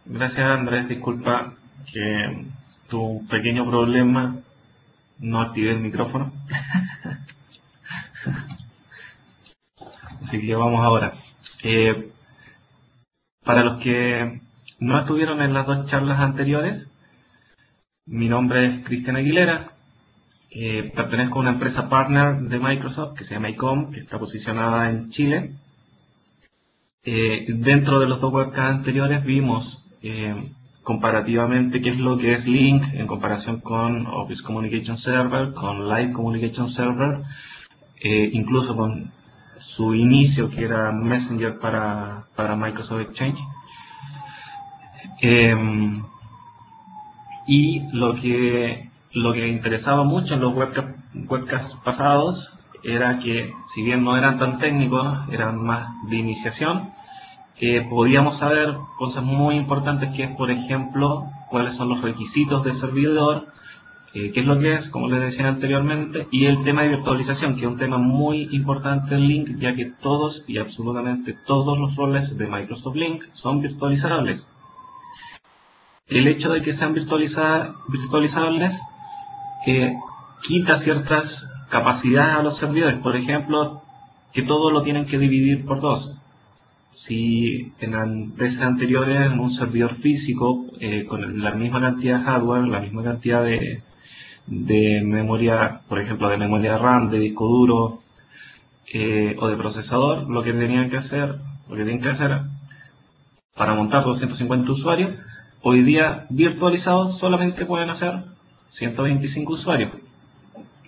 Gracias, Andrés. Disculpa que tuve un pequeño problema. No activé el micrófono. Así que vamos ahora. Eh, para los que no estuvieron en las dos charlas anteriores, mi nombre es Cristian Aguilera. Pertenezco a una empresa partner de Microsoft que se llama ICOM, que está posicionada en Chile. Dentro de los dos webcasts anteriores vimos comparativamente qué es lo que es Link en comparación con Office Communication Server, con Live Communication Server, incluso con su inicio que era Messenger para Microsoft Exchange. Y lo que interesaba mucho en los webcasts pasados era que, si bien no eran tan técnicos, eran más de iniciación, podíamos saber cosas muy importantes que es, por ejemplo, cuáles son los requisitos de servidor, qué es lo que es, como les decía anteriormente, y el tema de virtualización, que es un tema muy importante en Link, ya que todos y absolutamente todos los roles de Microsoft Link son virtualizables. El hecho de que sean virtualizables quita ciertas capacidades a los servidores, por ejemplo, que todo lo tienen que dividir por dos. Si en las veces anteriores en un servidor físico con la misma cantidad de hardware, la misma cantidad de memoria, por ejemplo, de memoria RAM, de disco duro o de procesador, lo que tienen que hacer para montar 250 usuarios, hoy día virtualizados solamente pueden hacer 125 usuarios.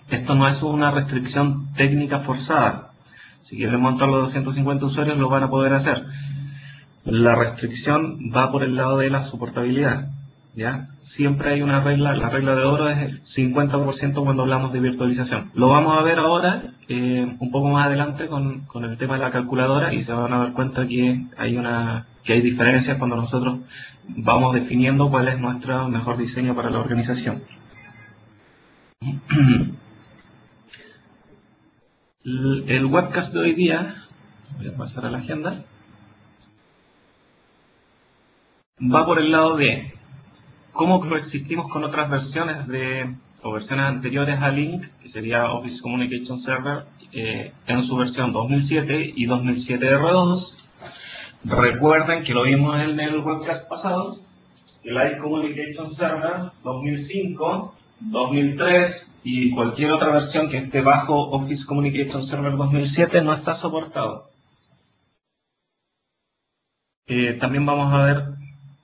Esto no es una restricción técnica forzada. Si quieren montar los 250 usuarios, lo van a poder hacer. La restricción va por el lado de la soportabilidad, ¿ya? Siempre hay una regla, la regla de oro es el 50% cuando hablamos de virtualización. Lo vamos a ver ahora, un poco más adelante con el tema de la calculadora, y se van a dar cuenta que hay diferencias cuando nosotros vamos definiendo cuál es nuestro mejor diseño para la organización. El webcast de hoy día, voy a pasar a la agenda, va por el lado de cómo coexistimos con otras versiones o versiones anteriores a Link, que sería Office Communication Server, en su versión 2007 y 2007 R2. Recuerden que lo vimos en el webcast pasado, el Live Communication Server 2005, 2003 y cualquier otra versión que esté bajo Office Communication Server 2007 no está soportado. También vamos a ver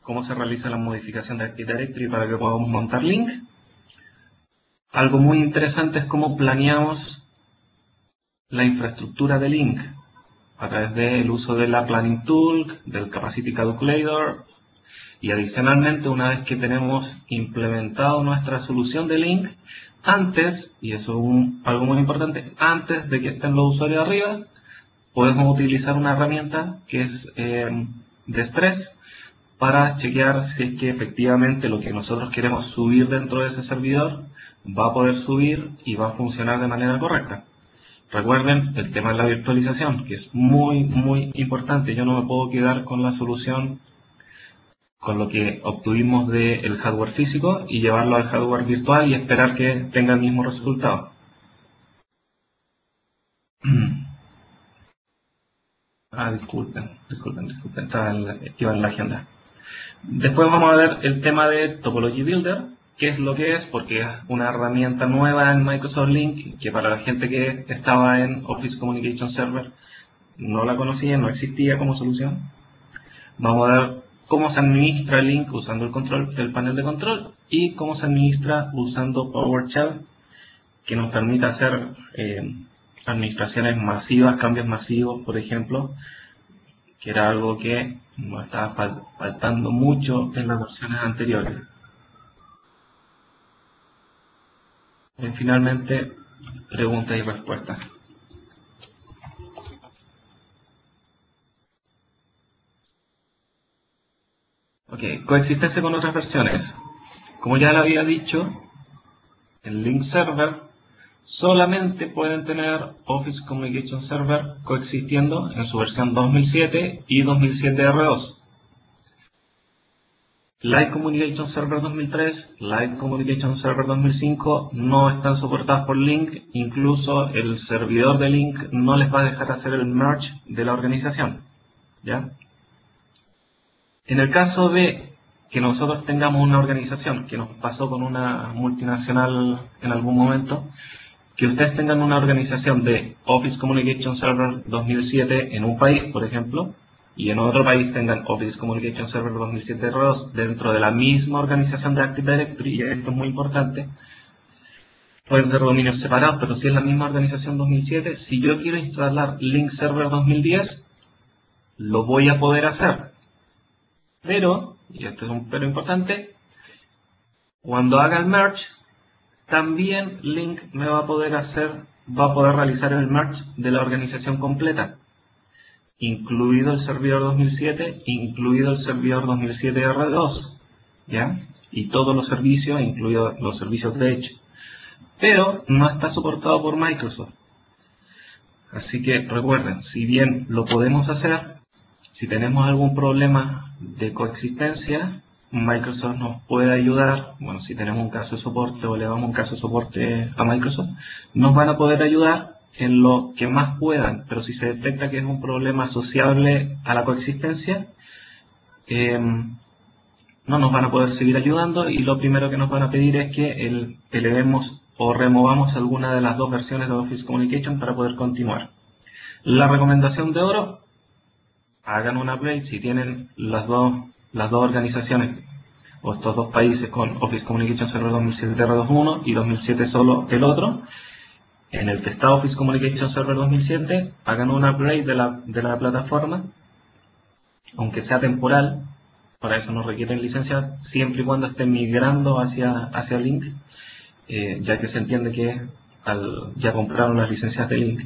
cómo se realiza la modificación de Active Directory para que podamos montar Link. Algo muy interesante es cómo planeamos la infraestructura de Link a través del uso de la Planning Tool, del Capacity Calculator, y adicionalmente, una vez que tenemos implementado nuestra solución de Link, antes, y eso es algo muy importante, antes de que estén los usuarios arriba, podemos utilizar una herramienta que es de estrés para chequear si es que efectivamente lo que nosotros queremos subir dentro de ese servidor va a poder subir y va a funcionar de manera correcta. Recuerden el tema de la virtualización, que es muy, muy importante. Yo no me puedo quedar con la solución, con lo que obtuvimos del hardware físico y llevarlo al hardware virtual y esperar que tenga el mismo resultado. Disculpen, iba en la agenda. Después vamos a ver el tema de Topology Builder, qué es lo que es, porque es una herramienta nueva en Microsoft Link, que para la gente que estaba en Office Communication Server no la conocía, no existía como solución. Vamos a ver cómo se administra Link usando el panel de control y cómo se administra usando PowerShell, que nos permite hacer administraciones masivas, cambios masivos, por ejemplo, que era algo que nos estaba faltando mucho en las versiones anteriores. Finalmente, preguntas y respuestas. Ok, coexistencia con otras versiones. Como ya lo había dicho, en Link Server solamente pueden tener Office Communication Server coexistiendo en su versión 2007 y 2007 R2. Live Communication Server 2003, Live Communication Server 2005 no están soportados por Link, incluso el servidor de Link no les va a dejar hacer el merge de la organización, ¿ya? En el caso de que nosotros tengamos una organización, que nos pasó con una multinacional en algún momento, que ustedes tengan una organización de Office Communication Server 2007 en un país, por ejemplo, y en otro país tengan Office Communication Server 2007 R2 dentro de la misma organización de Active Directory, y esto es muy importante, pueden ser dominios separados, pero si es la misma organización 2007, si yo quiero instalar Link Server 2010, lo voy a poder hacer. Pero, y este es un pero importante, cuando haga el merge, también Link me va a poder realizar el merge de la organización completa, incluido el servidor 2007, incluido el servidor 2007 R2, ¿ya? Y todos los servicios, incluidos los servicios de Edge. Pero no está soportado por Microsoft. Así que recuerden, si bien lo podemos hacer, si tenemos algún problema de coexistencia, Microsoft nos puede ayudar. Bueno, si tenemos un caso de soporte o le damos un caso de soporte a Microsoft, nos van a poder ayudar en lo que más puedan, pero si se detecta que es un problema asociable a la coexistencia, no nos van a poder seguir ayudando, y lo primero que nos van a pedir es que elevemos o removamos alguna de las dos versiones de Office Communication para poder continuar. La recomendación de oro: hagan un upgrade si tienen las dos organizaciones o estos dos países con Office Communication Server 2007 R2.1 y 2007 solo el otro. En el que está Office Communication Server 2007, hagan un upgrade de la plataforma, aunque sea temporal. Para eso no requieren licencia, siempre y cuando estén migrando hacia Link, ya que se entiende que ya compraron las licencias de Link.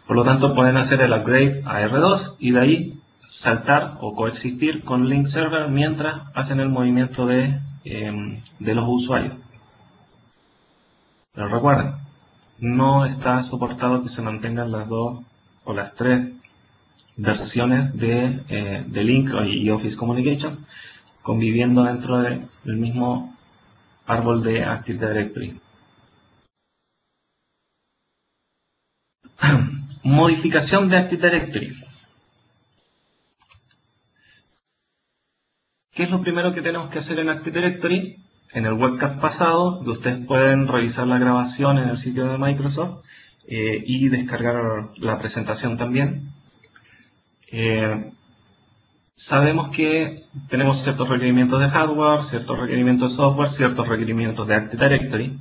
Por lo tanto, pueden hacer el upgrade a R2 y de ahí saltar o coexistir con Link Server mientras hacen el movimiento de los usuarios. Pero recuerden, no está soportado que se mantengan las dos o las tres versiones de Link y Office Communication conviviendo dentro del mismo árbol de Active Directory. Modificación de Active Directory. ¿Qué es lo primero que tenemos que hacer en Active Directory? En el webcast pasado, ustedes pueden revisar la grabación en el sitio de Microsoft y descargar la presentación también. Sabemos que tenemos ciertos requerimientos de hardware, ciertos requerimientos de software, ciertos requerimientos de Active Directory.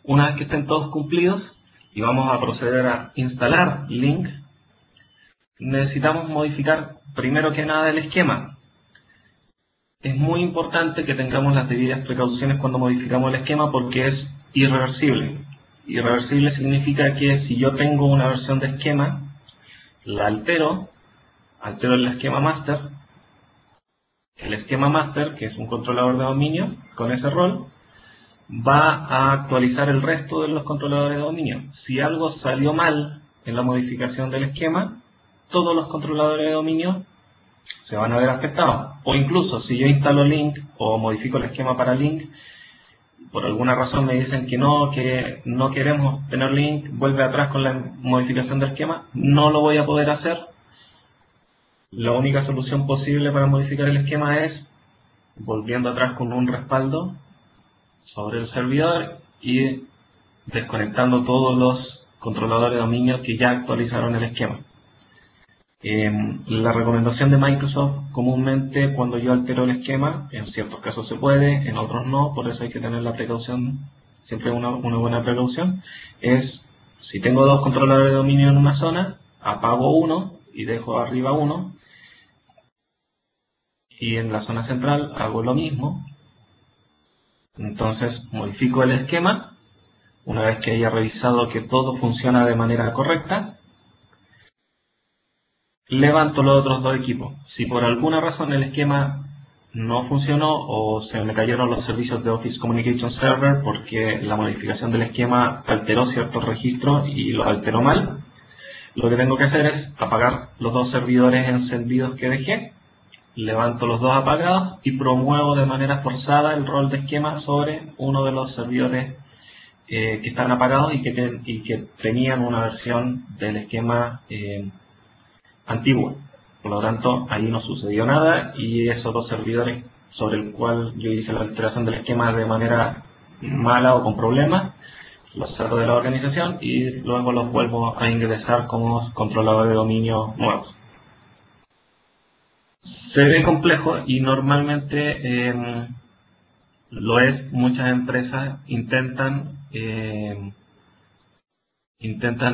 Una vez que estén todos cumplidos y vamos a proceder a instalar Link, necesitamos modificar primero que nada el esquema. Es muy importante que tengamos las debidas precauciones cuando modificamos el esquema porque es irreversible. Irreversible significa que si yo tengo una versión de esquema, la altero el esquema master. El esquema master, que es un controlador de dominio con ese rol, va a actualizar el resto de los controladores de dominio. Si algo salió mal en la modificación del esquema, todos los controladores de dominio se van a ver afectados. O incluso si yo instalo Link o modifico el esquema para Link, por alguna razón me dicen que no queremos tener Link, vuelve atrás con la modificación del esquema, no lo voy a poder hacer. La única solución posible para modificar el esquema es volviendo atrás con un respaldo sobre el servidor y desconectando todos los controladores de dominio que ya actualizaron el esquema. La recomendación de Microsoft, comúnmente cuando yo altero el esquema, en ciertos casos se puede, en otros no, por eso hay que tener la precaución, siempre una buena precaución, es si tengo dos controladores de dominio en una zona, apago uno y dejo arriba uno, y en la zona central hago lo mismo. Entonces modifico el esquema, una vez que haya revisado que todo funciona de manera correcta, levanto los otros dos equipos. Si por alguna razón el esquema no funcionó o se me cayeron los servicios de Office Communication Server porque la modificación del esquema alteró ciertos registros y los alteró mal, lo que tengo que hacer es apagar los dos servidores encendidos que dejé, levanto los dos apagados y promuevo de manera forzada el rol de esquema sobre uno de los servidores que están apagados y que tenían una versión del esquema antiguo. Por lo tanto, ahí no sucedió nada y esos dos servidores sobre el cual yo hice la alteración del esquema de manera mala o con problemas, los saco de la organización y luego los vuelvo a ingresar como controladores de dominio nuevos. Se ve complejo y normalmente lo es. Muchas empresas intentan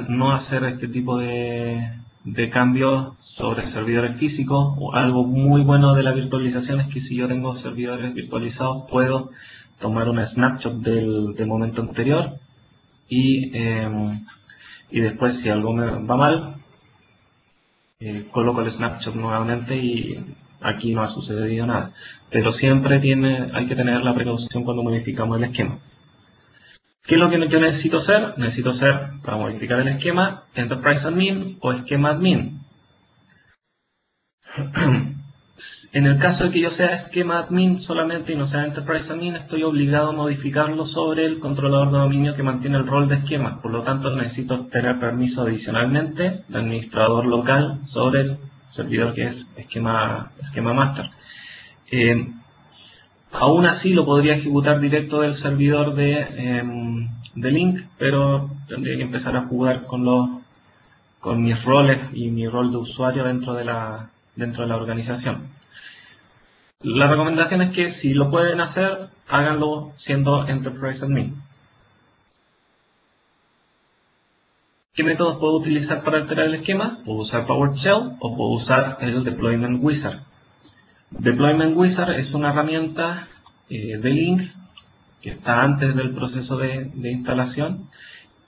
no hacer este tipo de cambios sobre servidores físicos. Algo muy bueno de la virtualización es que si yo tengo servidores virtualizados puedo tomar una snapshot del momento anterior y después si algo me va mal coloco el snapshot nuevamente y aquí no ha sucedido nada. Pero siempre hay que tener la precaución cuando modificamos el esquema. ¿Qué es lo que yo necesito ser? Necesito ser, para modificar el esquema, Enterprise Admin o Esquema Admin. En el caso de que yo sea Esquema Admin solamente y no sea Enterprise Admin, estoy obligado a modificarlo sobre el controlador de dominio que mantiene el rol de esquema. Por lo tanto, necesito tener permiso adicionalmente de administrador local sobre el servidor que es esquema master. Aún así lo podría ejecutar directo del servidor de Link, pero tendría que empezar a jugar con mis roles y mi rol de usuario dentro de la organización. La recomendación es que si lo pueden hacer, háganlo siendo Enterprise Admin. ¿Qué métodos puedo utilizar para alterar el esquema? Puedo usar PowerShell o puedo usar el Deployment Wizard. Deployment Wizard es una herramienta de Link que está antes del proceso de instalación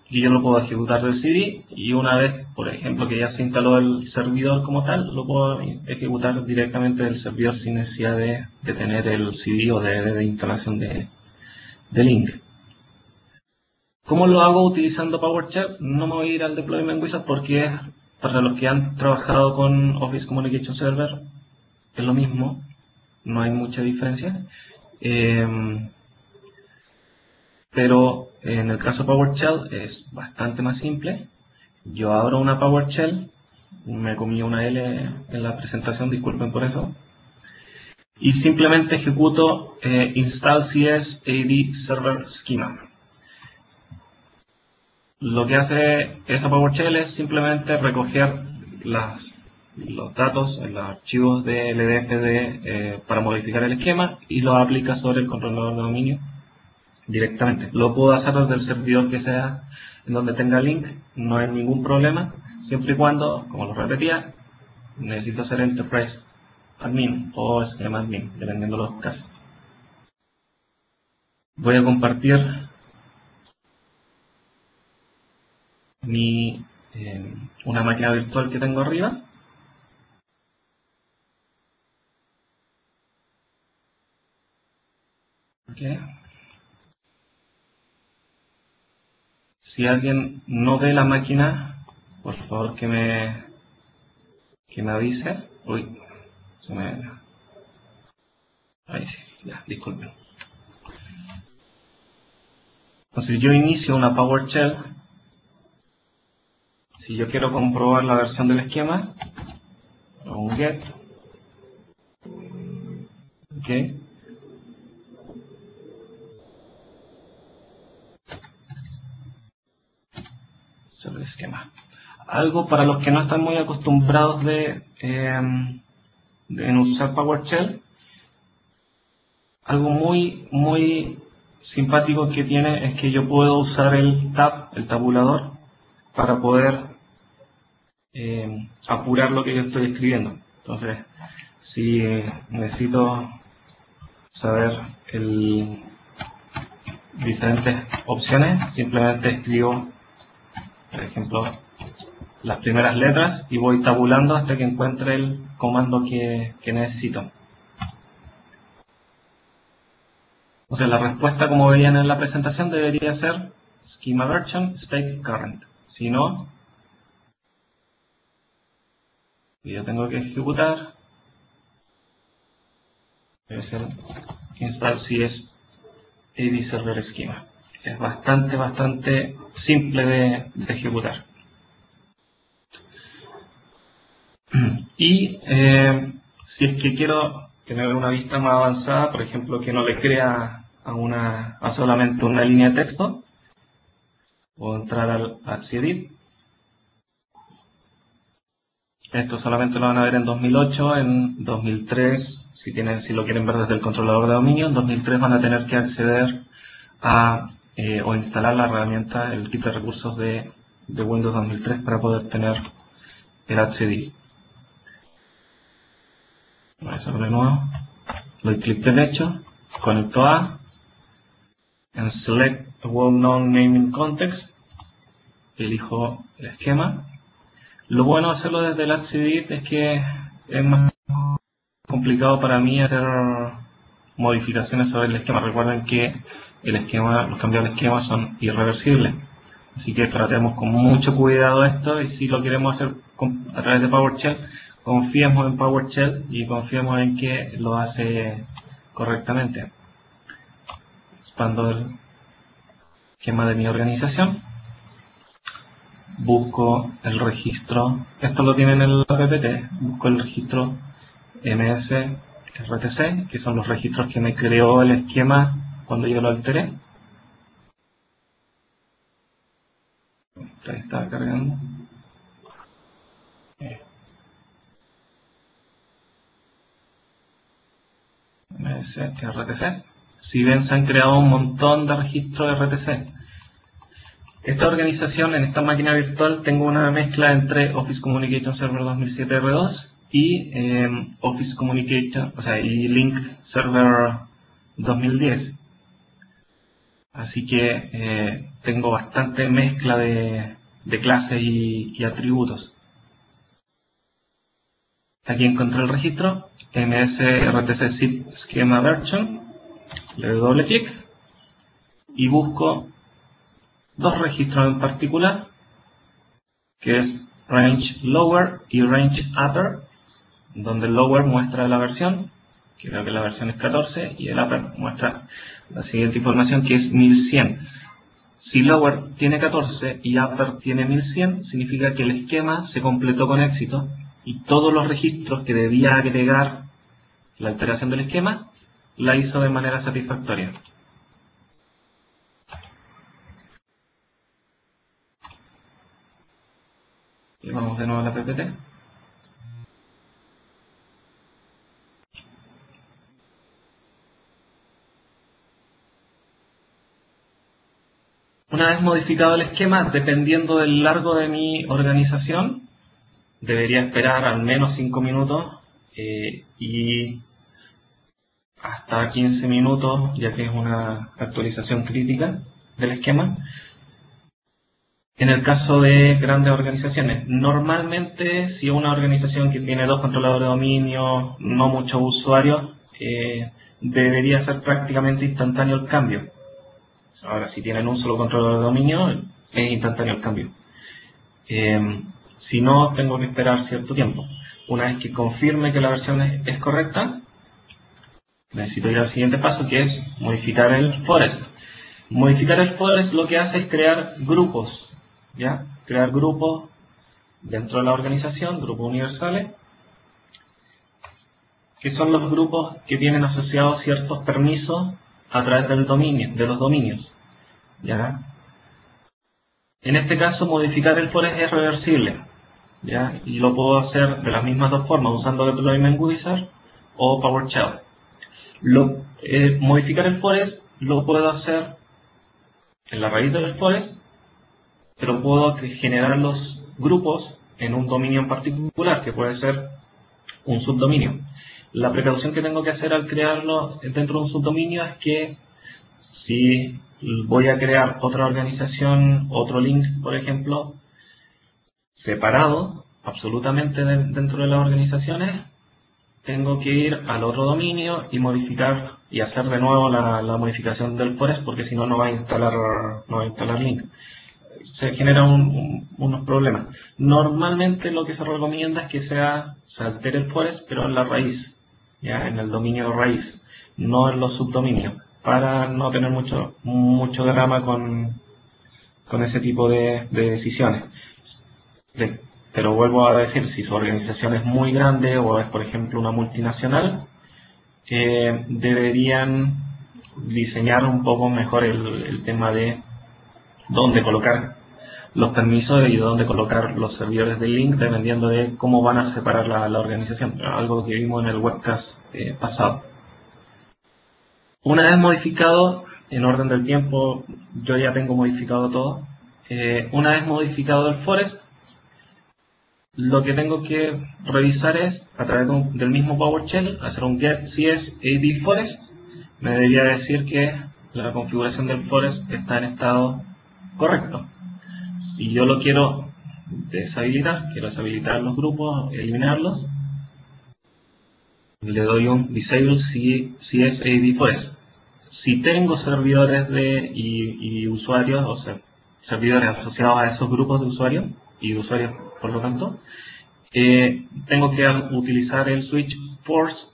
y yo lo puedo ejecutar del CD y una vez, por ejemplo, que ya se instaló el servidor como tal, lo puedo ejecutar directamente del servidor sin necesidad de tener el CD o DVD de instalación de Link. ¿Cómo lo hago utilizando PowerShell? No me voy a ir al Deployment Wizard porque para los que han trabajado con Office Communication Server es lo mismo, no hay mucha diferencia. Pero en el caso de PowerShell es bastante más simple. Yo abro una PowerShell, me comí una L en la presentación, disculpen por eso, y simplemente ejecuto install cs ad server schema. Lo que hace esa PowerShell es simplemente recoger los datos, los archivos de LDFD para modificar el esquema y lo aplica sobre el controlador de dominio directamente. Lo puedo hacer desde el servidor que sea en donde tenga Link, no hay ningún problema, siempre y cuando, como lo repetía, necesito ser Enterprise Admin o Esquema Admin, dependiendo de los casos. Voy a compartir una máquina virtual que tengo arriba. Okay. Si alguien no ve la máquina, por favor que me avise. Uy, ahí sí, ya, disculpen. Entonces yo inicio una PowerShell. Si yo quiero comprobar la versión del esquema, hago un get. Okay. Sobre el esquema. Algo para los que no están muy acostumbrados en usar PowerShell, algo muy simpático que tiene es que yo puedo usar el tabulador, para poder apurar lo que yo estoy escribiendo. Entonces, si necesito saber diferentes opciones, simplemente escribo, por ejemplo, las primeras letras y voy tabulando hasta que encuentre el comando que necesito. Entonces la respuesta, como veían en la presentación, debería ser schema version state current. Si no, yo tengo que ejecutar es el install si es AD Server Schema. Es bastante simple de ejecutar. Y si es que quiero tener una vista más avanzada, por ejemplo, que no le crea a solamente una línea de texto, puedo entrar al Edit. Esto solamente lo van a ver en 2008, en 2003, si lo quieren ver desde el controlador de dominio, en 2003 van a tener que acceder a o instalar la herramienta, el kit de recursos de Windows 2003 para poder tener el Edit. Voy a hacerlo de nuevo. Doy clic derecho, conecto a, en Select Well-Known Naming Context, elijo el esquema. Lo bueno de hacerlo desde el Edit es que es más complicado para mí hacer modificaciones sobre el esquema. Recuerden que los cambios del esquema son irreversibles. Así que tratemos con mucho cuidado esto, y si lo queremos hacer a través de PowerShell, confiemos en PowerShell y confiemos en que lo hace correctamente. Expando el esquema de mi organización. Busco el registro, esto lo tienen en el apt, busco el registro MS-RTC, que son los registros que me creó el esquema cuando yo lo alteré. Ahí está cargando. MS-RTC. Si ven, se han creado un montón de registros de RTC. Esta organización, en esta máquina virtual, tengo una mezcla entre Office Communication Server 2007 R2 y Office Communication, y Link Server 2010. Así que tengo bastante mezcla de clases y atributos. Aquí encontré el registro, MS-RTC Zip Schema Version. Le doy doble clic y busco dos registros en particular, que es Range Lower y Range Upper, donde el Lower muestra la versión, creo que la versión es 14, y el Upper muestra la siguiente información, que es 1100. Si Lower tiene 14 y Upper tiene 1100, significa que el esquema se completó con éxito y todos los registros que debía agregar la alteración del esquema la hizo de manera satisfactoria. Y vamos de nuevo a la PPT. Una vez modificado el esquema, dependiendo del largo de mi organización, debería esperar al menos 5 minutos y hasta 15 minutos, ya que es una actualización crítica del esquema. En el caso de grandes organizaciones, normalmente si es una organización que tiene 2 controladores de dominio, no muchos usuarios, debería ser prácticamente instantáneo el cambio. Ahora, si tienen un solo controlador de dominio, es instantáneo el cambio. Si no, tengo que esperar cierto tiempo. Una vez que confirme que la versión es correcta, necesito ir al siguiente paso, que es modificar el forest. Modificar el forest lo que hace es crear grupos. ¿Ya? Crear grupos dentro de la organización, grupos universales, que son los grupos que tienen asociados ciertos permisos a través del dominio, de los dominios. ¿Ya? En este caso, modificar el forest es reversible, ¿ya? Y lo puedo hacer de las mismas dos formas, usando Deployment Wizard o PowerShell. Modificar el forest lo puedo hacer en la raíz del forest, pero puedo generar los grupos en un dominio en particular, que puede ser un subdominio. La precaución que tengo que hacer al crearlo dentro de un subdominio es que si voy a crear otra organización, otro link, por ejemplo, separado absolutamente dentro de las organizaciones, tengo que ir al otro dominio y modificar y hacer de nuevo la modificación del forest, porque si no, no va a instalar link. Se generan unos problemas. Normalmente lo que se recomienda es que se altere el forest, pero en la raíz. ya en el dominio raíz, no en los subdominios, para no tener mucho drama con ese tipo de decisiones. Pero vuelvo a decir, si su organización es muy grande o es, por ejemplo, una multinacional, deberían diseñar un poco mejor el tema de dónde colocar los permisos y dónde colocar los servidores de link, dependiendo de cómo van a separar la organización, algo que vimos en el webcast pasado. Una vez modificado, en orden del tiempo, yo ya tengo modificado todo. Una vez modificado el forest, lo que tengo que revisar es, a través del mismo PowerShell, hacer un get cs ad forest. Me debería decir que la configuración del forest está en estado correcto. Si yo lo quiero quiero deshabilitar los grupos, eliminarlos, le doy un disable cs ad forest. Si tengo servidores y usuarios, o sea, servidores asociados a esos grupos de usuarios y de usuarios por lo tanto, tengo que utilizar el switch force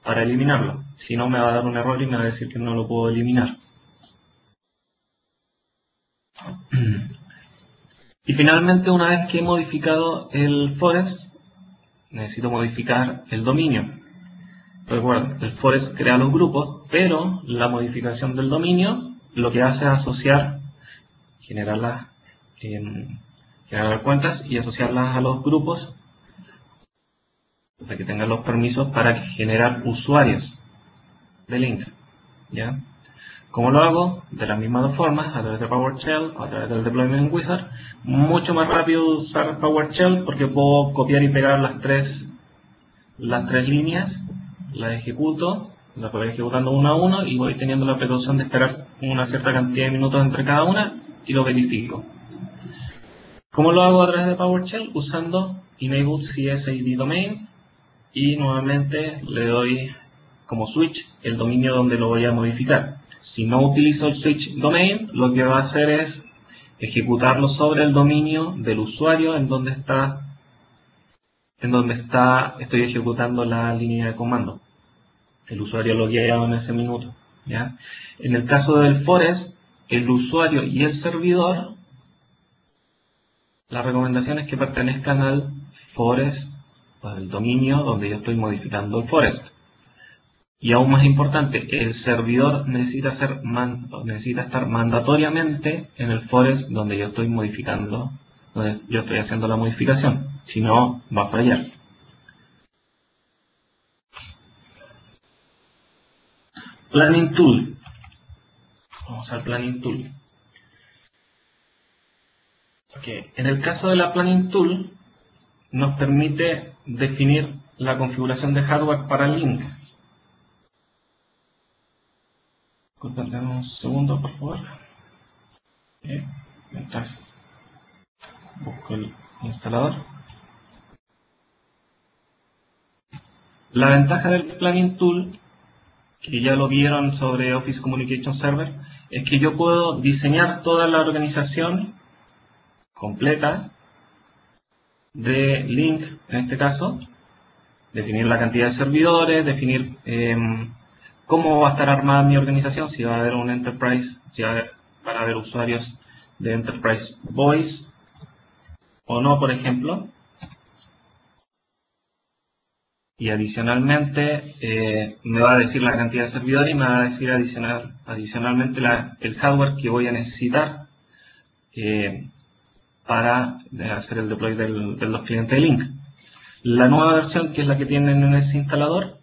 para eliminarlo. Si no, me va a dar un error y me va a decir que no lo puedo eliminar. Y finalmente, una vez que he modificado el forest, necesito modificar el dominio. Recuerden, el forest crea los grupos, pero la modificación del dominio lo que hace es asociar, generar cuentas y asociarlas a los grupos para que tengan los permisos para generar usuarios de link. ¿Ya? ¿Cómo lo hago? De las mismas dos formas, a través de PowerShell, a través del Deployment Wizard. Mucho más rápido usar PowerShell porque puedo copiar y pegar las tres líneas, las ejecuto, las voy ejecutando uno a uno y voy teniendo la precaución de esperar una cierta cantidad de minutos entre cada una y lo verifico. ¿Cómo lo hago a través de PowerShell? Usando Enable CSID Domain y nuevamente le doy como switch el dominio donde lo voy a modificar. Si no utilizo el switch domain, lo que va a hacer es ejecutarlo sobre el dominio del usuario en donde estoy ejecutando la línea de comando. El usuario logueado en ese minuto. ¿Ya? En el caso del forest, el usuario y el servidor, la recomendación es que pertenezcan al forest, al dominio donde yo estoy modificando el forest. Y aún más importante, el servidor necesita estar mandatoriamente en el forest donde yo estoy modificando, donde yo estoy haciendo la modificación. Si no, va a fallar. Planning Tool. Vamos al Planning Tool. Okay. En el caso de la Planning Tool, nos permite definir la configuración de hardware para el link. Disculpen, un segundo, por favor. Mientras busco el instalador. La ventaja del Planning Tool, que ya lo vieron sobre Office Communication Server, es que yo puedo diseñar toda la organización completa de link, en este caso, definir la cantidad de servidores, definir cómo va a estar armada mi organización, si va a haber un Enterprise, si van a haber usuarios de Enterprise Voice o no, por ejemplo. Y adicionalmente me va a decir la cantidad de servidores y me va a decir adicionalmente el hardware que voy a necesitar para hacer el deploy de los clientes de link. La nueva versión, que es la que tienen en ese instalador,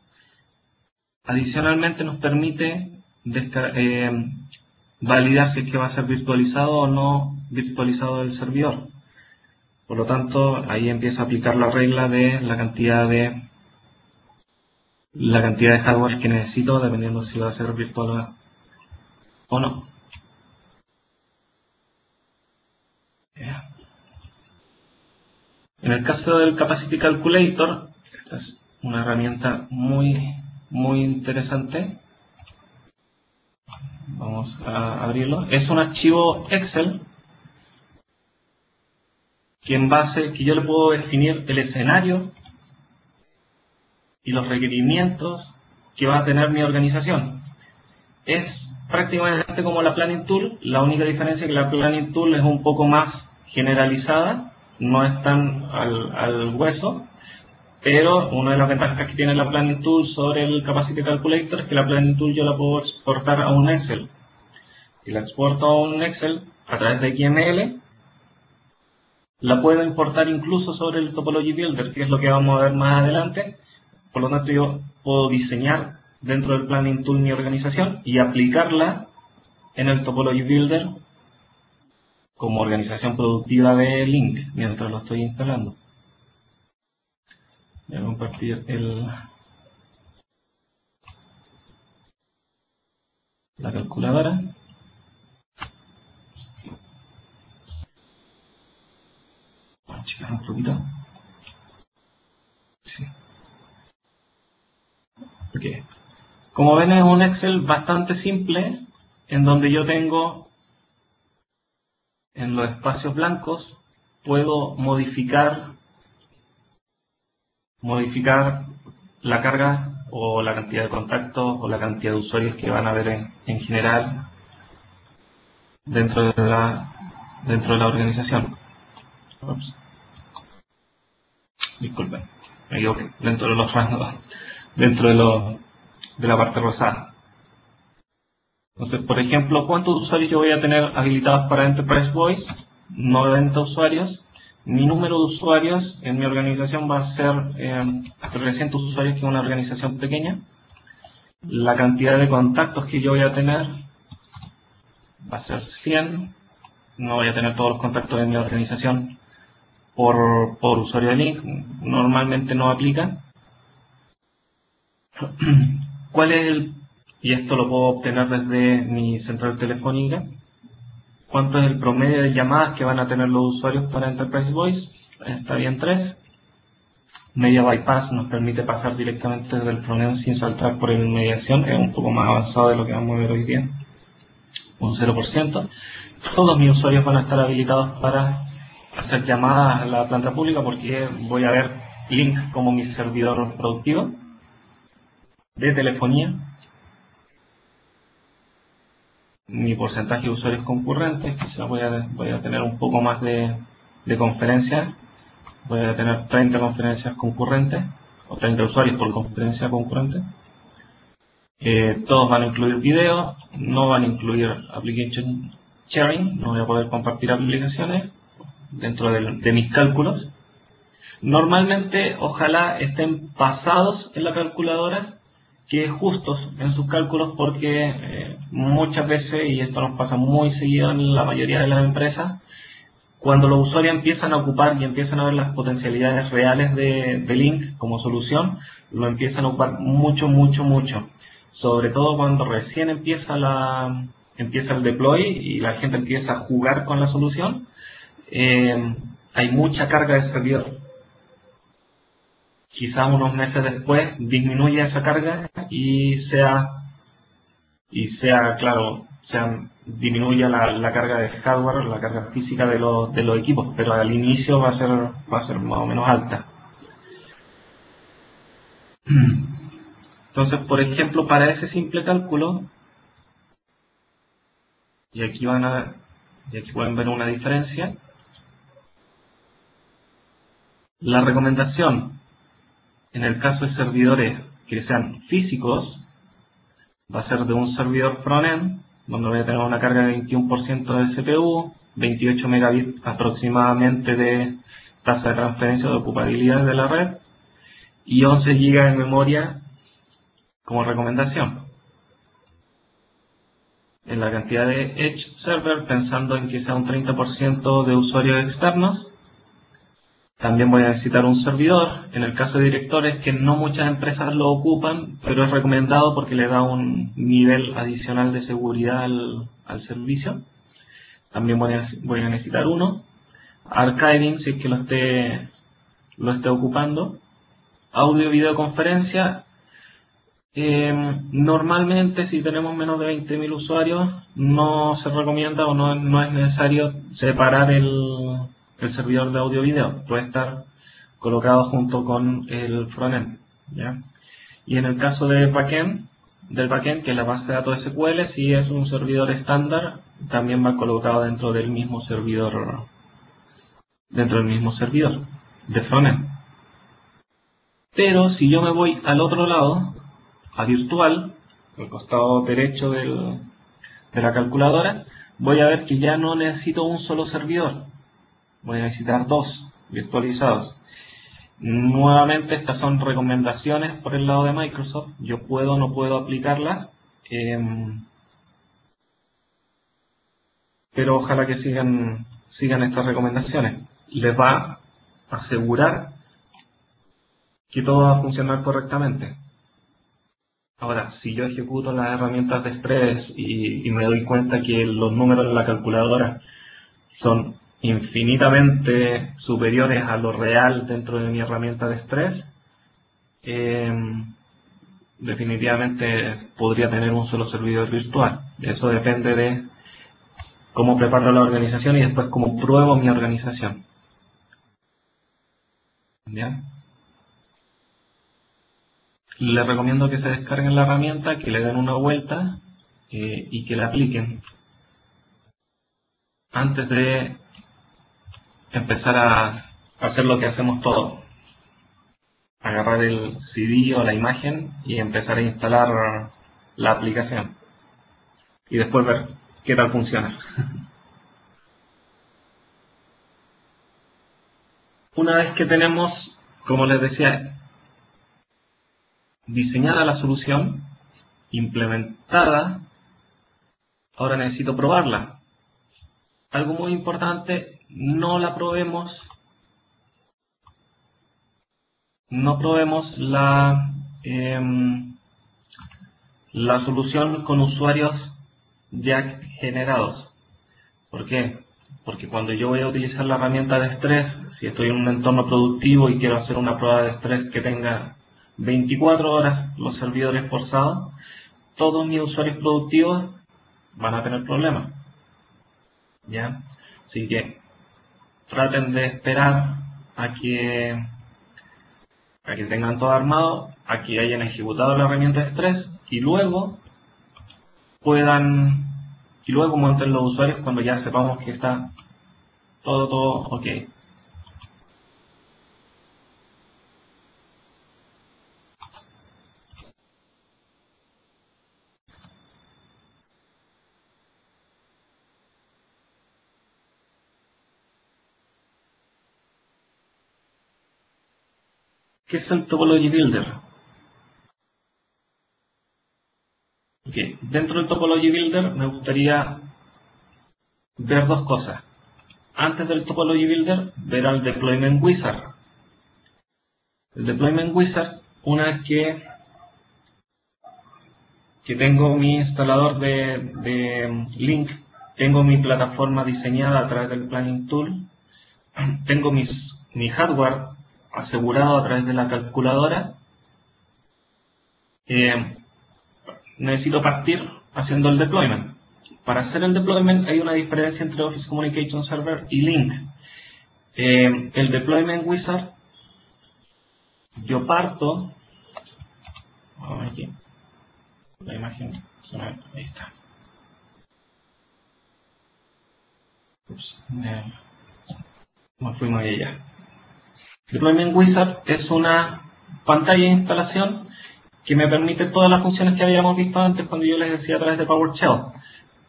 adicionalmente nos permite validar si es que va a ser virtualizado o no virtualizado el servidor. Por lo tanto, ahí empieza a aplicar la regla de la cantidad de hardware que necesito, dependiendo si va a ser virtual o no. En el caso del Capacity Calculator, esta es una herramienta muy interesante. Vamos a abrirlo. Es un archivo Excel que yo le puedo definir el escenario y los requerimientos que va a tener mi organización. Es prácticamente como la Planning Tool, la única diferencia es que la Planning Tool es un poco más generalizada, no es tan al hueso, pero una de las ventajas que tiene la Planning Tool sobre el Capacity Calculator es que la Planning Tool yo la puedo exportar a un Excel. Si la exporto a un Excel a través de XML, la puedo importar incluso sobre el Topology Builder, que es lo que vamos a ver más adelante. Por lo tanto, yo puedo diseñar dentro del Planning Tool mi organización y aplicarla en el Topology Builder como organización productiva de Link mientras lo estoy instalando. Voy a compartir la calculadora. Vamos a checar un poquito. Sí. Ok. Como ven, es un Excel bastante simple en donde yo tengo en los espacios blancos, puedo modificar la carga o la cantidad de contactos o la cantidad de usuarios que van a haber en general dentro de la organización. Ups. Disculpen, me equivoqué, dentro de los rangos, de la parte rosada. Entonces, por ejemplo, ¿cuántos usuarios yo voy a tener habilitados para Enterprise Voice? 90 usuarios. Mi número de usuarios en mi organización va a ser 300 usuarios, que es una organización pequeña. La cantidad de contactos que yo voy a tener va a ser 100. No voy a tener todos los contactos de mi organización por usuario de Link. Normalmente no aplica. ¿Cuál es y esto lo puedo obtener desde mi central telefónica? ¿Cuánto es el promedio de llamadas que van a tener los usuarios para Enterprise Voice? Está bien 3. Media Bypass nos permite pasar directamente desde el frontend sin saltar por el mediación. Es un poco más avanzado de lo que vamos a ver hoy día. Un 0%. Todos mis usuarios van a estar habilitados para hacer llamadas a la planta pública porque voy a ver Link como mi servidor productivo de telefonía. Mi porcentaje de usuarios concurrentes, quizás voy a tener un poco más de conferencias, voy a tener 30 conferencias concurrentes, o 30 usuarios por conferencia concurrente. Todos van a incluir video, no van a incluir application sharing, no voy a poder compartir aplicaciones dentro de mis cálculos. Normalmente, ojalá estén pasados en la calculadora, que justos en sus cálculos, porque muchas veces, y esto nos pasa muy seguido en la mayoría de las empresas, cuando los usuarios empiezan a ocupar y empiezan a ver las potencialidades reales de Link como solución, lo empiezan a ocupar mucho. Sobre todo cuando recién empieza el deploy y la gente empieza a jugar con la solución, hay mucha carga de servidor. Quizá unos meses después disminuye esa carga y disminuya la carga de hardware, la carga física de los equipos, pero al inicio va a ser más o menos alta. Entonces, por ejemplo, para ese simple cálculo, y aquí pueden ver una diferencia, la recomendación en el caso de servidores que sean físicos va a ser de un servidor frontend, donde voy a tener una carga de 21% de CPU, 28 megabits aproximadamente de tasa de transferencia o de ocupabilidad de la red y 11 GB de memoria como recomendación. En la cantidad de Edge Server, pensando en que sea un 30% de usuarios externos, también voy a necesitar un servidor. En el caso de directores, que no muchas empresas lo ocupan, pero es recomendado porque le da un nivel adicional de seguridad al servicio. También voy a necesitar uno. Archiving, si es que lo esté ocupando. Audio y videoconferencia. Normalmente, si tenemos menos de 20.000 usuarios, no se recomienda o no es necesario separar el servidor de audio-video. Puede estar colocado junto con el frontend. ¿ya? Y en el caso del backend, que es la base de datos SQL, si es un servidor estándar, también va colocado dentro del mismo servidor de frontend. Pero si yo me voy al otro lado, a virtual, al costado derecho de la calculadora, voy a ver que ya no necesito un solo servidor, voy a necesitar dos virtualizados. Nuevamente, estas son recomendaciones por el lado de Microsoft. Yo puedo o no puedo aplicarlas, pero ojalá que sigan estas recomendaciones. Les va a asegurar que todo va a funcionar correctamente. Ahora, si yo ejecuto las herramientas de estrés y me doy cuenta que los números en la calculadora son infinitamente superiores a lo real dentro de mi herramienta de estrés, definitivamente podría tener un solo servidor virtual. Eso depende de cómo preparo la organización y después cómo pruebo mi organización. ¿Ya? Les recomiendo que se descarguen la herramienta, que le den una vuelta y que la apliquen antes de empezar a hacer lo que hacemos todos. Agarrar el CD o la imagen y empezar a instalar la aplicación. Y después ver qué tal funciona. Una vez que tenemos, como les decía, diseñada la solución, implementada, ahora necesito probarla. Algo muy importante, no probemos la solución con usuarios ya generados. ¿Por qué? Porque cuando yo voy a utilizar la herramienta de estrés, si estoy en un entorno productivo y quiero hacer una prueba de estrés que tenga 24 horas los servidores forzados, todos mis usuarios productivos van a tener problemas. ¿Ya? Así que traten de esperar a que tengan todo armado, a que hayan ejecutado la herramienta de estrés y luego monten los usuarios cuando ya sepamos que está todo ok. ¿Qué es el Topology Builder? Okay. Dentro del Topology Builder me gustaría ver dos cosas. Antes del Topology Builder, ver al Deployment Wizard. El Deployment Wizard, una vez que tengo mi instalador de Link, tengo mi plataforma diseñada a través del Planning Tool, tengo mi hardware asegurado a través de la calculadora, necesito partir haciendo el deployment. Para hacer el deployment hay una diferencia entre Office Communication Server y Link. El Deployment Wizard, yo parto, aquí, la imagen, ahí está. Ups, nos fuimos de allá. Deployment Wizard es una pantalla de instalación que me permite todas las funciones que habíamos visto antes cuando yo les decía a través de PowerShell.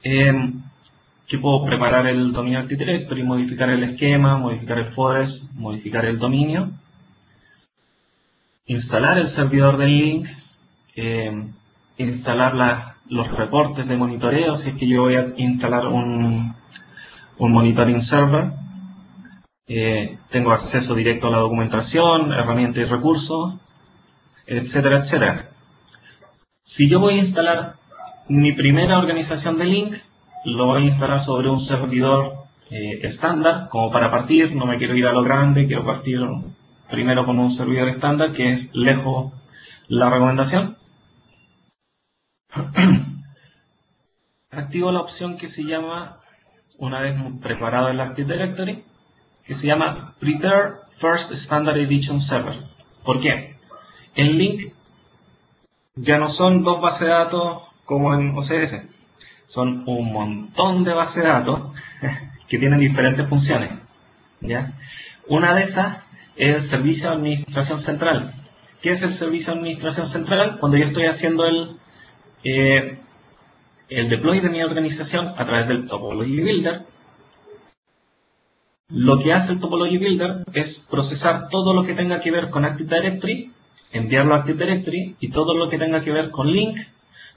Que puedo preparar el dominio Active Directory, modificar el esquema, modificar el forest, modificar el dominio, instalar el servidor del link, instalar los reportes de monitoreo, si es que yo voy a instalar un monitoring server. Tengo acceso directo a la documentación, herramientas y recursos, etcétera, etcétera. Si yo voy a instalar mi primera organización de link, lo voy a instalar sobre un servidor estándar, como para partir, no me quiero ir a lo grande, quiero partir primero con un servidor estándar, que es lejos la recomendación. Activo la opción que se llama, una vez preparado el Active Directory, que se llama Prepare First Standard Edition Server. ¿Por qué? En Link ya no son 2 bases de datos como en OCS, son un montón de bases de datos que tienen diferentes funciones, ¿ya? Una de esas es el servicio de administración central. ¿Qué es el servicio de administración central? Cuando yo estoy haciendo el deploy de mi organización a través del Topology Builder, lo que hace el Topology Builder es procesar todo lo que tenga que ver con Active Directory, enviarlo a Active Directory, y todo lo que tenga que ver con Link,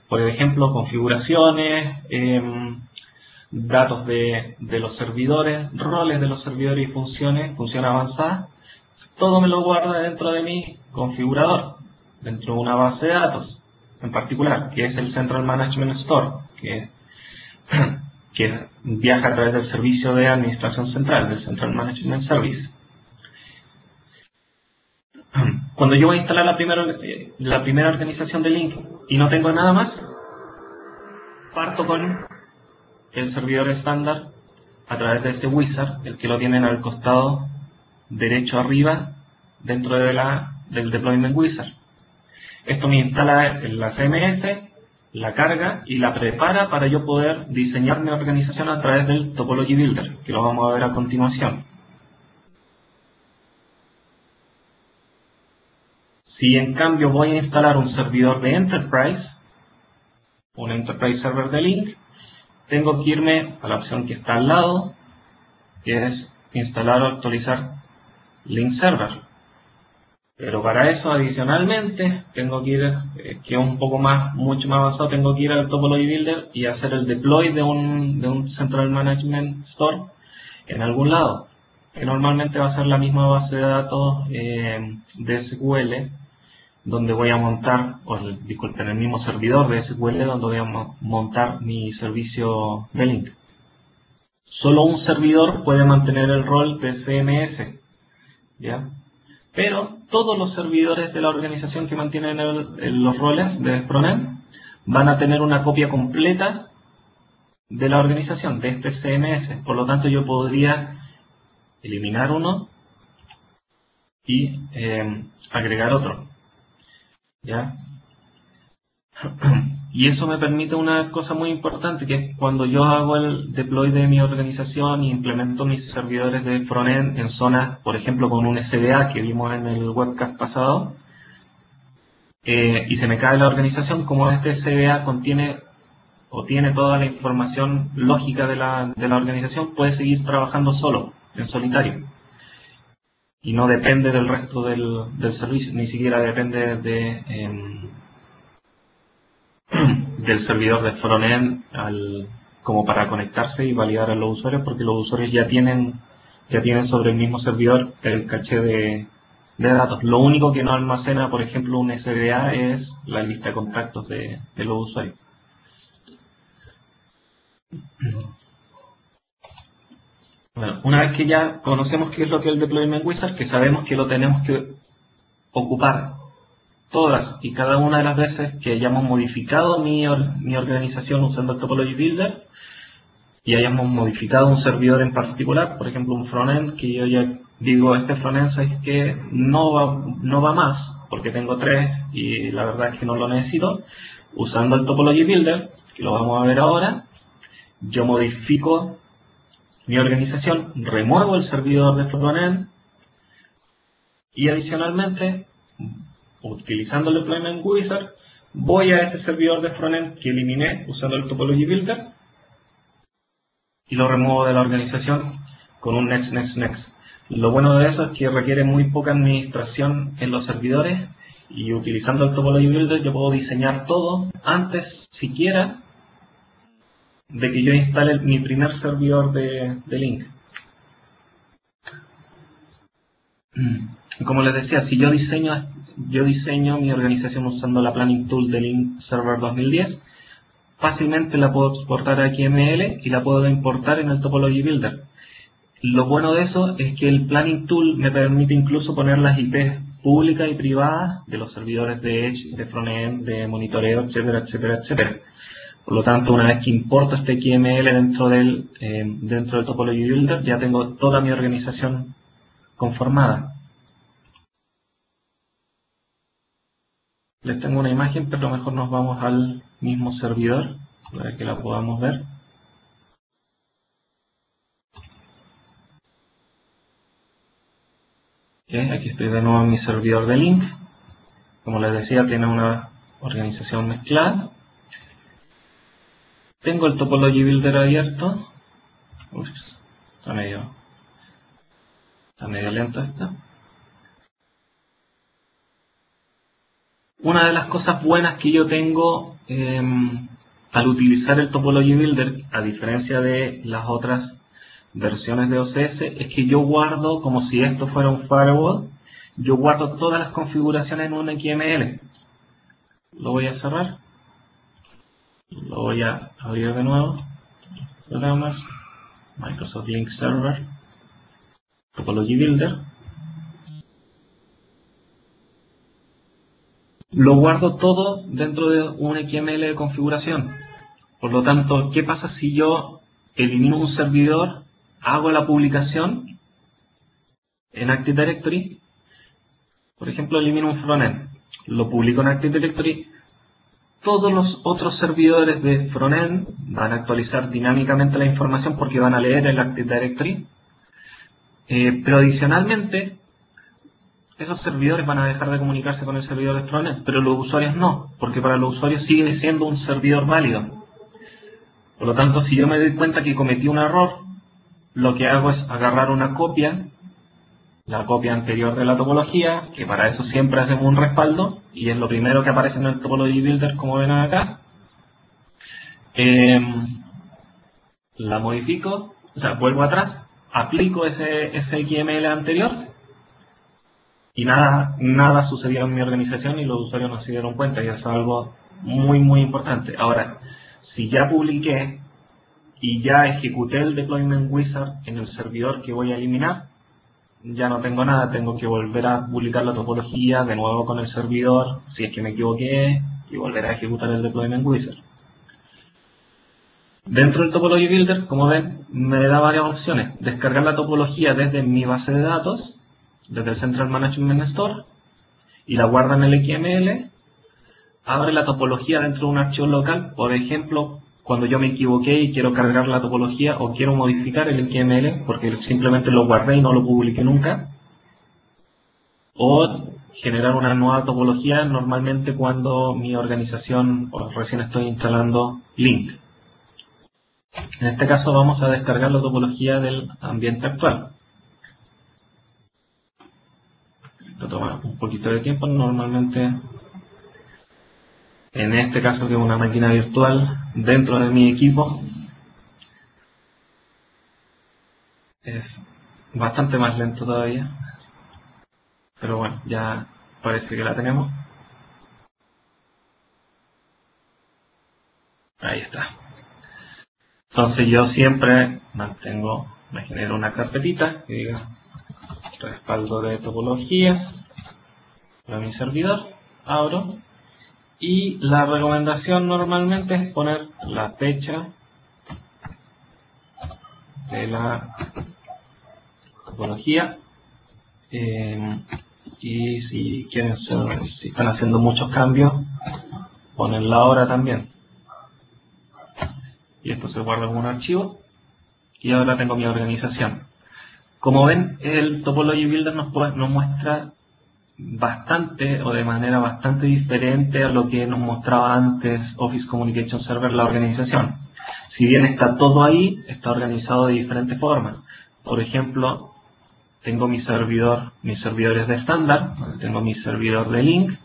por ejemplo, configuraciones, datos de los servidores, roles de los servidores y funciones avanzadas, todo me lo guarda dentro de mi configurador, dentro de una base de datos en particular, que es el Central Management Store, que viaja a través del servicio de administración central, del Central Management Service. Cuando yo voy a instalar la primera organización de Link y no tengo nada más, parto con el servidor estándar a través de ese wizard, el que lo tienen al costado derecho arriba dentro de del deployment wizard. Esto me instala la CMS, la carga y la prepara para yo poder diseñar mi organización a través del Topology Builder, que lo vamos a ver a continuación. Si en cambio voy a instalar un servidor de Enterprise, un Enterprise Server de Link, tengo que irme a la opción que está al lado, que es instalar o actualizar Link Server. Pero para eso, adicionalmente, tengo que ir, que es un poco mucho más avanzado, tengo que ir al Topology Builder y hacer el deploy de un Central Management Store en algún lado, que normalmente va a ser la misma base de datos de SQL, donde voy a montar, disculpen, el mismo servidor de SQL donde voy a montar mi servicio de Link. Solo un servidor puede mantener el rol de CMS, ¿ya? Pero todos los servidores de la organización que mantienen los roles de frontend van a tener una copia completa de la organización, de este CMS. Por lo tanto, yo podría eliminar uno y agregar otro, ¿ya? Y eso me permite una cosa muy importante, que es cuando yo hago el deploy de mi organización y implemento mis servidores de frontend en zonas, por ejemplo, con un SDA que vimos en el webcast pasado, y se me cae la organización, como este SDA contiene o tiene toda la información lógica de la organización, puede seguir trabajando solo, en solitario. Y no depende del resto del servicio, ni siquiera depende del servidor de frontend como para conectarse y validar a los usuarios, porque los usuarios ya tienen sobre el mismo servidor el caché de datos. Lo único que no almacena, por ejemplo, un SDA es la lista de contactos de los usuarios. Bueno, una vez que ya conocemos qué es lo que es el Deployment Wizard, que sabemos que lo tenemos que ocupar todas y cada una de las veces que hayamos modificado mi organización usando el Topology Builder y hayamos modificado un servidor en particular, por ejemplo un frontend, que yo ya digo, este frontend es que no va más, porque tengo 3 y la verdad es que no lo necesito. Usando el Topology Builder, que lo vamos a ver ahora, yo modifico mi organización, remuevo el servidor de frontend y adicionalmente, utilizando el Deployment Wizard, voy a ese servidor de frontend que eliminé usando el Topology Builder y lo remuevo de la organización con un next, next, next. Lo bueno de eso es que requiere muy poca administración en los servidores, y utilizando el Topology Builder yo puedo diseñar todo antes siquiera de que yo instale mi primer servidor de Link. Como les decía, si yo diseño mi organización usando la Planning Tool de Link Server 2010, fácilmente la puedo exportar a XML y la puedo importar en el Topology Builder. Lo bueno de eso es que el Planning Tool me permite incluso poner las IPs públicas y privadas de los servidores de Edge, de frontend, de monitoreo, etcétera, etcétera, etcétera. Por lo tanto, una vez que importo este XML dentro del Topology Builder, ya tengo toda mi organización conformada. Les tengo una imagen, pero mejor nos vamos al mismo servidor para que la podamos ver. Aquí estoy de nuevo en mi servidor de link. Como les decía, tiene una organización mezclada. Tengo el Topology Builder abierto. Ups, está medio lento esto. Una de las cosas buenas que yo tengo al utilizar el Topology Builder, a diferencia de las otras versiones de OCS, es que yo guardo, como si esto fuera un firewall, yo guardo todas las configuraciones en un XML. Lo voy a cerrar. Lo voy a abrir de nuevo. Programas, Microsoft Link Server, Topology Builder. Lo guardo todo dentro de un XML de configuración. Por lo tanto, ¿qué pasa si yo elimino un servidor, hago la publicación en Active Directory? Por ejemplo, elimino un frontend, lo publico en Active Directory. Todos los otros servidores de frontend van a actualizar dinámicamente la información porque van a leer el Active Directory. Pero adicionalmente, esos servidores van a dejar de comunicarse con el servidor de frontend, pero los usuarios no, porque para los usuarios sigue siendo un servidor válido. Por lo tanto, si yo me doy cuenta que cometí un error, lo que hago es agarrar una copia, la copia anterior de la topología, que para eso siempre hacemos un respaldo, y es lo primero que aparece en el Topology Builder, como ven acá. La modifico, o sea, vuelvo atrás, aplico ese XML anterior, y nada sucedió en mi organización y los usuarios no se dieron cuenta, y eso es algo muy importante. Ahora, si ya publiqué y ya ejecuté el Deployment Wizard en el servidor que voy a eliminar, ya no tengo nada, tengo que volver a publicar la topología de nuevo con el servidor, si es que me equivoqué, y volver a ejecutar el Deployment Wizard. Dentro del Topology Builder, como ven, me da varias opciones. Descargar la topología desde mi base de datos, desde el Central Management Store, y la guarda en el XML. Abre la topología dentro de un archivo local, por ejemplo, cuando yo me equivoqué y quiero cargar la topología o quiero modificar el XML porque simplemente lo guardé y no lo publiqué nunca. O generar una nueva topología normalmente cuando mi organización recién estoy instalando Link. En este caso vamos a descargar la topología del ambiente actual. Esto toma un poquito de tiempo, normalmente en este caso que es una máquina virtual dentro de mi equipo es bastante más lento todavía, pero bueno, ya parece que la tenemos. Ahí está. Entonces yo siempre me genero una carpetita que diga respaldo de topologías para mi servidor, abro, y la recomendación normalmente es poner la fecha de la topología, y si están haciendo muchos cambios, ponen la hora también. Y esto se guarda como un archivo, y ahora tengo mi organización. Como ven, el Topology Builder nos muestra bastante o de manera bastante diferente a lo que nos mostraba antes Office Communication Server, la organización. Si bien está todo ahí, está organizado de diferentes formas. Por ejemplo, tengo mis servidores de estándar, tengo mi servidor de link,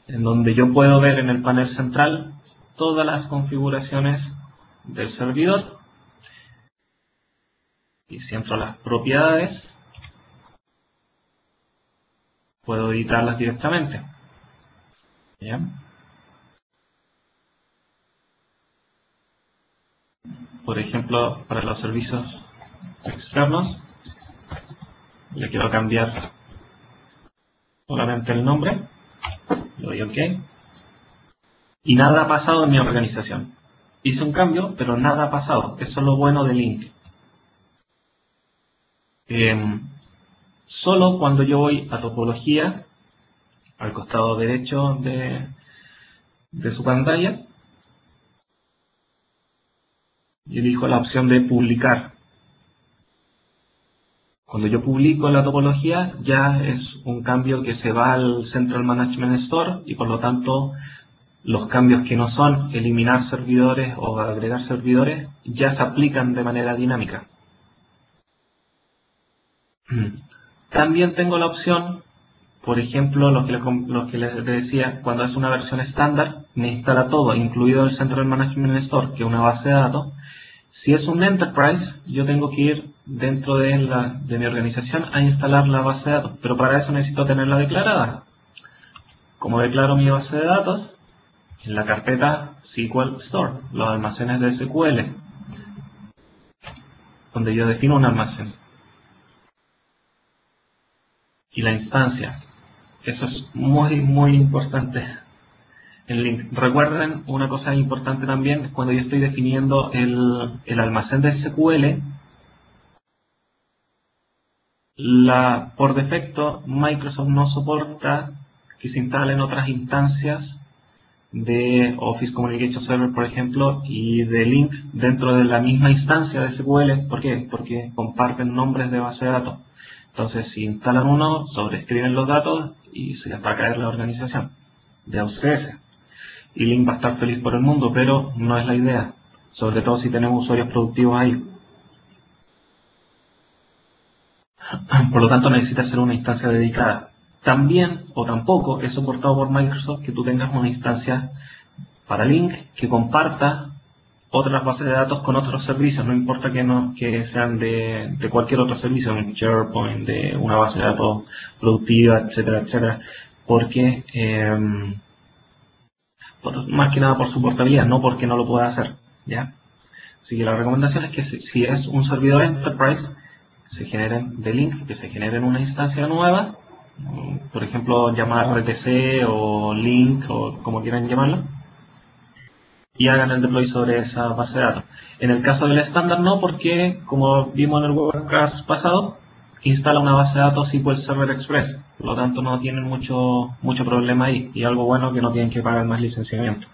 en donde yo puedo ver en el panel central todas las configuraciones del servidor. Y si entro a las propiedades, puedo editarlas directamente. ¿Bien? Por ejemplo, para los servicios externos, le quiero cambiar solamente el nombre, le doy OK, y nada ha pasado en mi organización. Hice un cambio, pero nada ha pasado. Eso es lo bueno de Link. Solo cuando yo voy a topología al costado derecho de su pantalla y elijo la opción de publicar. Cuando yo publico la topología, ya es un cambio que se va al Central Management Store y por lo tanto los cambios que no son eliminar servidores o agregar servidores ya se aplican de manera dinámica. También tengo la opción, por ejemplo, lo que les decía, cuando es una versión estándar, me instala todo, incluido el Central Management Store, que es una base de datos. Si es un Enterprise, yo tengo que ir dentro de mi organización a instalar la base de datos, pero para eso necesito tenerla declarada. Como declaro mi base de datos, en la carpeta SQL Store, los almacenes de SQL, donde yo defino un almacén. Y la instancia. Eso es muy, muy importante. El link. Recuerden una cosa importante también, cuando yo estoy definiendo el almacén de SQL, por defecto Microsoft no soporta que se instalen otras instancias de Office Communication Server, por ejemplo, y de Link dentro de la misma instancia de SQL. ¿Por qué? Porque comparten nombres de base de datos. Entonces, si instalan uno, sobreescriben los datos y se les va a caer la organización de UCS. Y Link va a estar feliz por el mundo, pero no es la idea. Sobre todo si tenemos usuarios productivos ahí. Por lo tanto, necesita ser una instancia dedicada. También, o tampoco, es soportado por Microsoft que tú tengas una instancia para Link que comparta otras bases de datos con otros servicios, no importa que sean de cualquier otro servicio, un SharePoint, de una base de datos productiva, etcétera, etcétera, porque más que nada por su portabilidad, no porque no lo pueda hacer, ¿ya? Así que la recomendación es que si es un servidor Enterprise, se generen de Link, que se generen una instancia nueva, por ejemplo, llamar RTC o Link o como quieran llamarlo, y hagan el deploy sobre esa base de datos. En el caso del estándar no, porque como vimos en el webcast pasado, instala una base de datos SQL Server Express, por lo tanto no tienen mucho problema ahí, y algo bueno que no tienen que pagar más licenciamiento.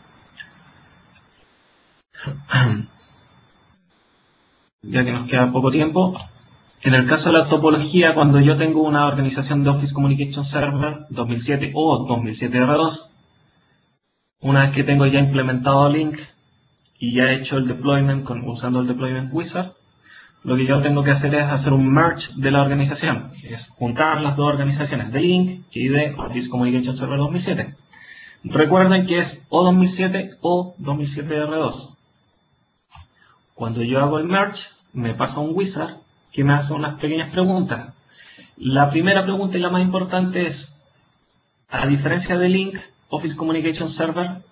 Ya que nos queda poco tiempo, en el caso de la topología, cuando yo tengo una organización de Office Communication Server 2007 o 2007 R2, una vez que tengo ya implementado Link y ya he hecho el deployment usando el Deployment Wizard, lo que yo tengo que hacer es hacer un merge de la organización, es juntar las dos organizaciones de Link y de Office Communication Server 2007. Recuerden que es o 2007 o 2007 R2. Cuando yo hago el merge, me pasa un wizard que me hace unas pequeñas preguntas. La primera pregunta y la más importante es, a diferencia de Link, Office Communication Server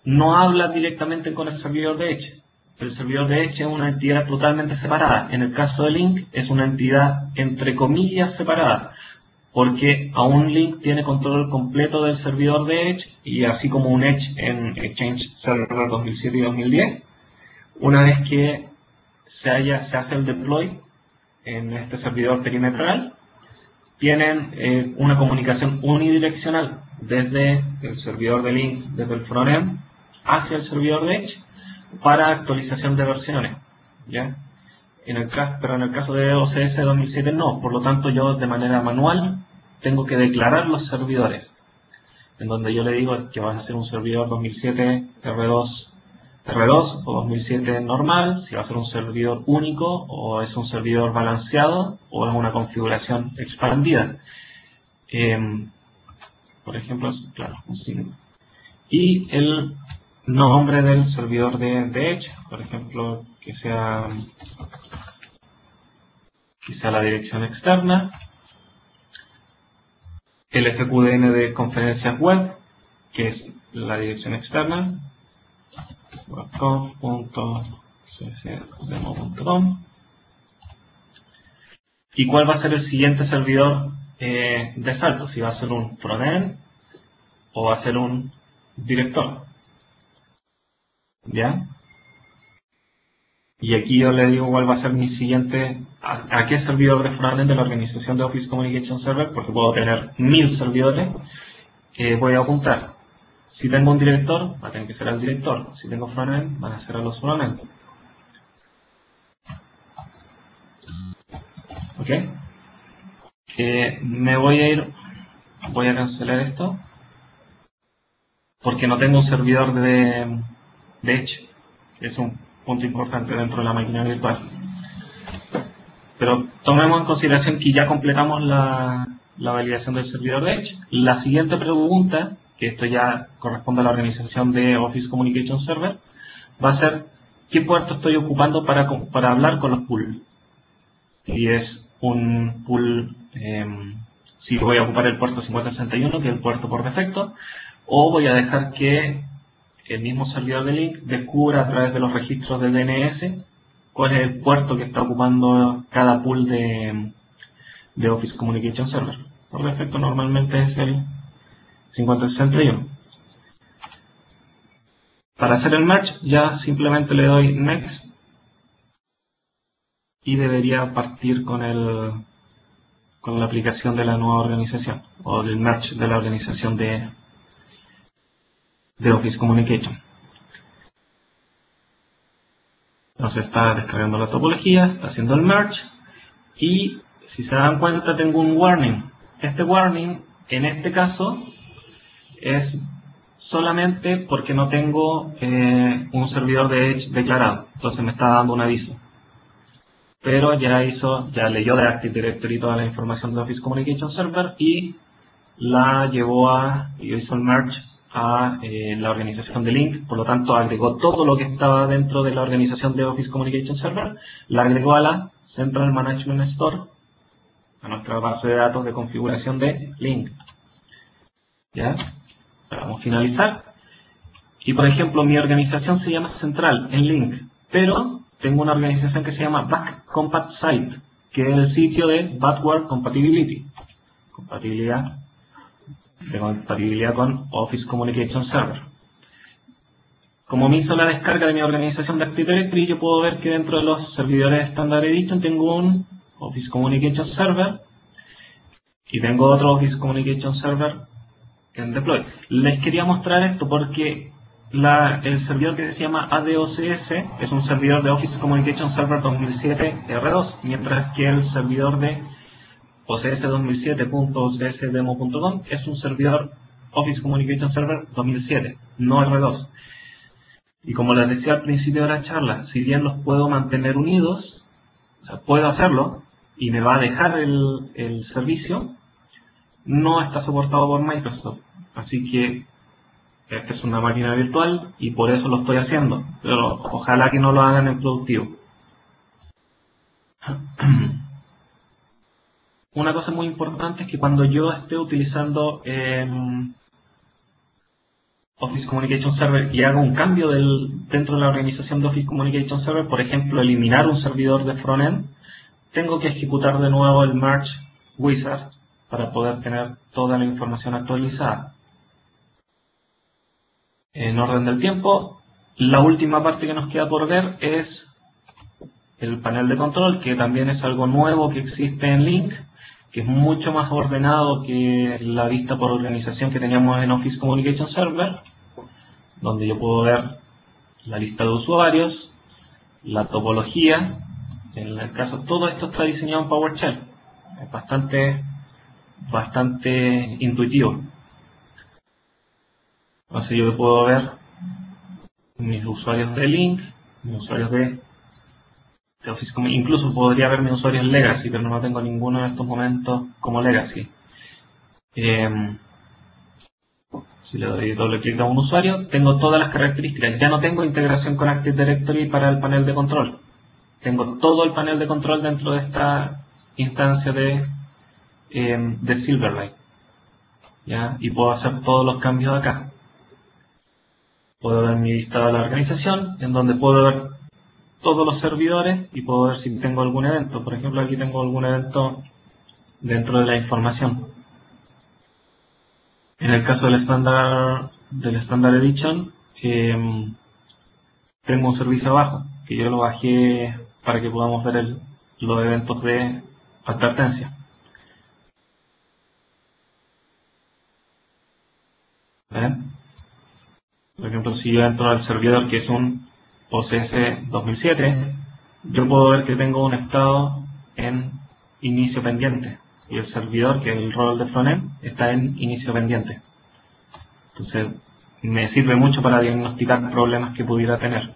no habla directamente con el servidor de Edge. El servidor de Edge es una entidad totalmente separada. En el caso de Link es una entidad entre comillas separada, porque aún Link tiene control completo del servidor de Edge, y así como un Edge en Exchange Server 2007 y 2010, una vez que se hace el deploy en este servidor perimetral, tienen una comunicación unidireccional desde el servidor de Link, desde el frontend, hacia el servidor de Edge para actualización de versiones, ¿ya? Pero en el caso de OCS 2007 no, por lo tanto yo de manera manual tengo que declarar los servidores, en donde yo le digo que va a ser un servidor 2007 R2 o 2007 normal, si va a ser un servidor único o es un servidor balanceado o es una configuración expandida. Por ejemplo, claro, y el nombre del servidor de Edge, por ejemplo, que sea la dirección externa, el FQDN de conferencias web, que es la dirección externa, webconf.ccdemo.com, y cuál va a ser el siguiente servidor de salto, si va a ser un frontend o va a ser un director, ¿ya? Y aquí yo le digo cuál va a ser mi siguiente, a qué servidor de frontend de la organización de Office Communication Server, porque puedo tener 1000 servidores, voy a apuntar. Si tengo un director, va a tener que ser al director. Si tengo frontend, van a ser a los frontend. ¿Ok? Me voy a ir, voy a cancelar esto, porque no tengo un servidor de Edge, que es un punto importante dentro de la máquina virtual. Pero tomemos en consideración que ya completamos la validación del servidor de Edge. La siguiente pregunta, que esto ya corresponde a la organización de Office Communication Server, va a ser ¿qué puerto estoy ocupando para hablar con los pools? Si es un pool, si voy a ocupar el puerto 5061, que es el puerto por defecto, o voy a dejar que el mismo servidor de Link descubra a través de los registros de DNS cuál es el puerto que está ocupando cada pool de Office Communication Server. Por defecto normalmente es el 5061. Para hacer el merge ya simplemente le doy Next y debería partir con la aplicación de la nueva organización o del merge de la organización de Office Communication. Entonces está descargando la topología, está haciendo el merge y si se dan cuenta tengo un warning. Este warning en este caso es solamente porque no tengo un servidor de Edge declarado. Entonces me está dando un aviso. Pero ya leyó de Active Directory toda la información de Office Communication Server y la llevó hizo el merge a la organización de Link, por lo tanto agregó todo lo que estaba dentro de la organización de Office Communication Server, la agregó a la Central Management Store, a nuestra base de datos de configuración de Link. ¿Ya? Vamos a finalizar. Y por ejemplo, mi organización se llama Central en Link, pero tengo una organización que se llama Backcompat Site, que es el sitio de Backward Compatibility. De compatibilidad con Office Communication Server. Como me hizo la descarga de mi organización de Active Directory, yo puedo ver que dentro de los servidores Standard Edition tengo un Office Communication Server y tengo otro Office Communication Server en deploy. Les quería mostrar esto porque el servidor que se llama ADOCS es un servidor de Office Communication Server 2007 R2, mientras que el servidor de OCS2007.ocsdemo.com es un servidor Office Communication Server 2007, no R2. Y como les decía al principio de la charla, si bien los puedo mantener unidos, o sea, puedo hacerlo y me va a dejar el servicio, no está soportado por Microsoft. Así que esta es una máquina virtual y por eso lo estoy haciendo. Pero ojalá que no lo hagan en productivo. Una cosa muy importante es que cuando yo esté utilizando Office Communication Server y hago un cambio dentro de la organización de Office Communication Server, por ejemplo, eliminar un servidor de frontend, tengo que ejecutar de nuevo el Merge Wizard para poder tener toda la información actualizada. En orden del tiempo, la última parte que nos queda por ver es el panel de control, que también es algo nuevo que existe en Link, que es mucho más ordenado que la vista por organización que teníamos en Office Communication Server, donde yo puedo ver la lista de usuarios, la topología. En el caso, todo esto está diseñado en PowerShell. Es bastante intuitivo. Entonces yo puedo ver mis usuarios de Link, mis usuarios de Office, incluso podría ver mis usuarios en Legacy, pero no tengo ninguno en estos momentos como Legacy. Si le doy doble clic a un usuario, tengo todas las características. Ya no tengo integración con Active Directory para el panel de control. Tengo todo el panel de control dentro de esta instancia de Silverlight. ¿Ya? Y puedo hacer todos los cambios de acá. Puedo ver mi lista de la organización, en donde puedo ver todos los servidores y puedo ver si tengo algún evento. Por ejemplo, aquí tengo algún evento dentro de la información. En el caso del Standard Edition, tengo un servicio abajo, que yo lo bajé para que podamos ver los eventos de advertencia. ¿Ven? Por ejemplo, si yo entro al servidor que es un OCS 2007, yo puedo ver que tengo un estado en inicio pendiente. Y el servidor, que es el rol de frontend, está en inicio pendiente. Entonces, me sirve mucho para diagnosticar problemas que pudiera tener.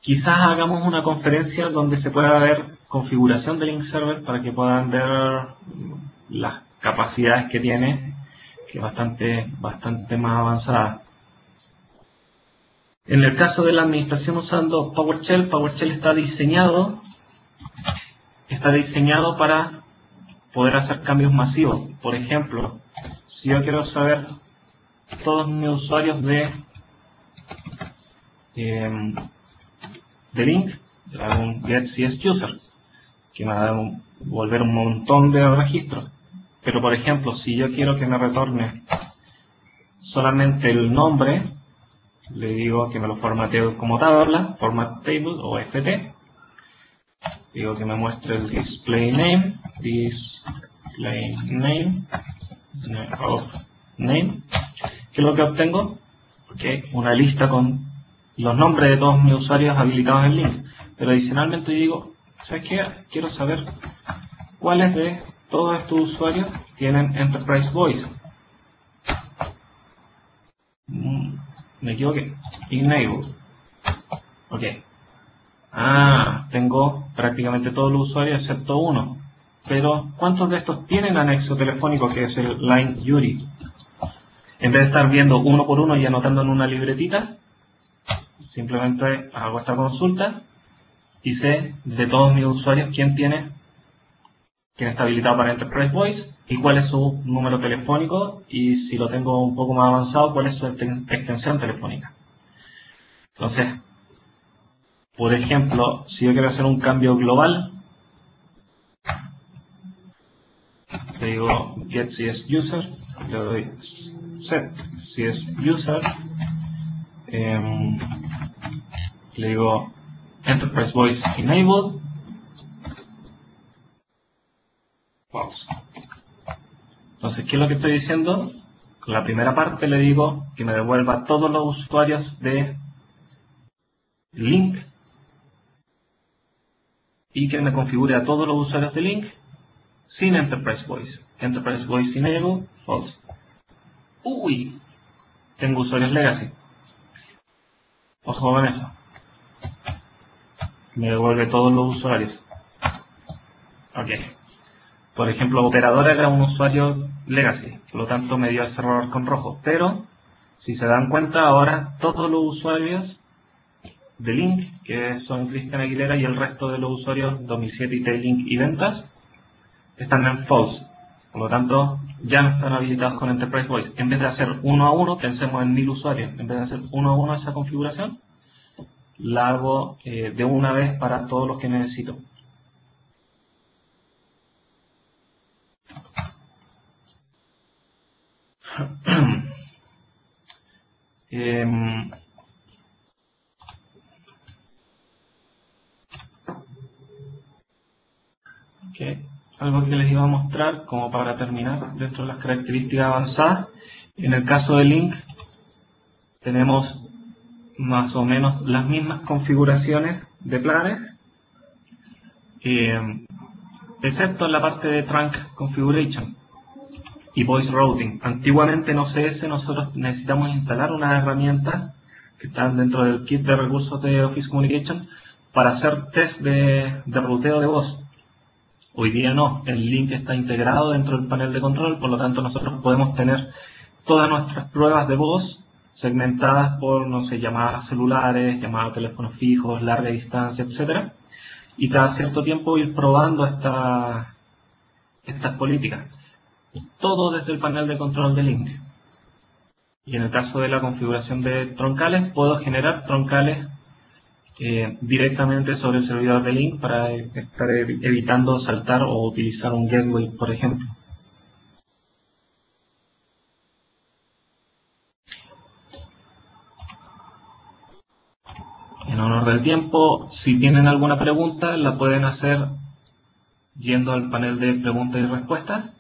Quizás hagamos una conferencia donde se pueda ver configuración de link server para que puedan ver las capacidades que tiene, que es bastante más avanzada. En el caso de la administración usando PowerShell, PowerShell está diseñado para poder hacer cambios masivos. Por ejemplo, si yo quiero saber todos mis usuarios de link, le hago un get CS user, que me va a volver un montón de registros. Pero por ejemplo, si yo quiero que me retorne solamente el nombre, le digo que me lo formatee como tabla, format table o ft. Digo que me muestre el display name of name. ¿Qué es lo que obtengo? Okay, una lista con los nombres de todos mis usuarios habilitados en link. Pero adicionalmente digo, ¿sabes qué? Quiero saber cuáles de todos estos usuarios tienen Enterprise Voice. Me equivoqué. Enable. Ok. Tengo prácticamente todos los usuarios excepto uno. Pero, ¿cuántos de estos tienen anexo telefónico que es el Line URI? En vez de estar viendo uno por uno y anotando en una libretita, simplemente hago esta consulta y sé de todos mis usuarios quién está habilitado para Enterprise Voice y cuál es su número telefónico, y si lo tengo un poco más avanzado, cuál es su extensión telefónica. Entonces, por ejemplo, si yo quiero hacer un cambio global, le digo get CS user, le doy set CS user, le digo Enterprise Voice enabled, false. Entonces, ¿qué es lo que estoy diciendo? La primera parte le digo que me devuelva todos los usuarios de link y que me configure a todos los usuarios de link sin Enterprise Voice. Enterprise Voice enable, false. Uy, tengo usuarios legacy. Ojo con eso. Me devuelve todos los usuarios. Ok. Por ejemplo, operadora era un usuario legacy, por lo tanto me dio ese error con rojo. Pero, si se dan cuenta, ahora todos los usuarios de link, que son Cristian Aguilera, y el resto de los usuarios 2007, IT-Link y ventas, están en false. Por lo tanto, ya no están habilitados con Enterprise Voice. En vez de hacer uno a uno, pensemos en 1000 usuarios. En vez de hacer uno a uno esa configuración, la hago de una vez para todos los que necesito. Okay. Algo que les iba a mostrar como para terminar dentro de las características avanzadas. En el caso de Link tenemos más o menos las mismas configuraciones de planes, excepto en la parte de Trunk Configuration y Voice Routing. Antiguamente en OCS nosotros necesitamos instalar unas herramientas que están dentro del kit de recursos de Office Communication para hacer test de ruteo de voz. Hoy día no, el Link está integrado dentro del panel de control, por lo tanto nosotros podemos tener todas nuestras pruebas de voz segmentadas por, no sé, llamadas celulares, llamadas a teléfonos fijos, larga distancia, etcétera, y cada cierto tiempo ir probando estas políticas. Todo desde el panel de control de Link. Y en el caso de la configuración de troncales, puedo generar troncales directamente sobre el servidor de Link para estar evitando saltar o utilizar un gateway, por ejemplo. En honor del tiempo, si tienen alguna pregunta, la pueden hacer yendo al panel de preguntas y respuestas.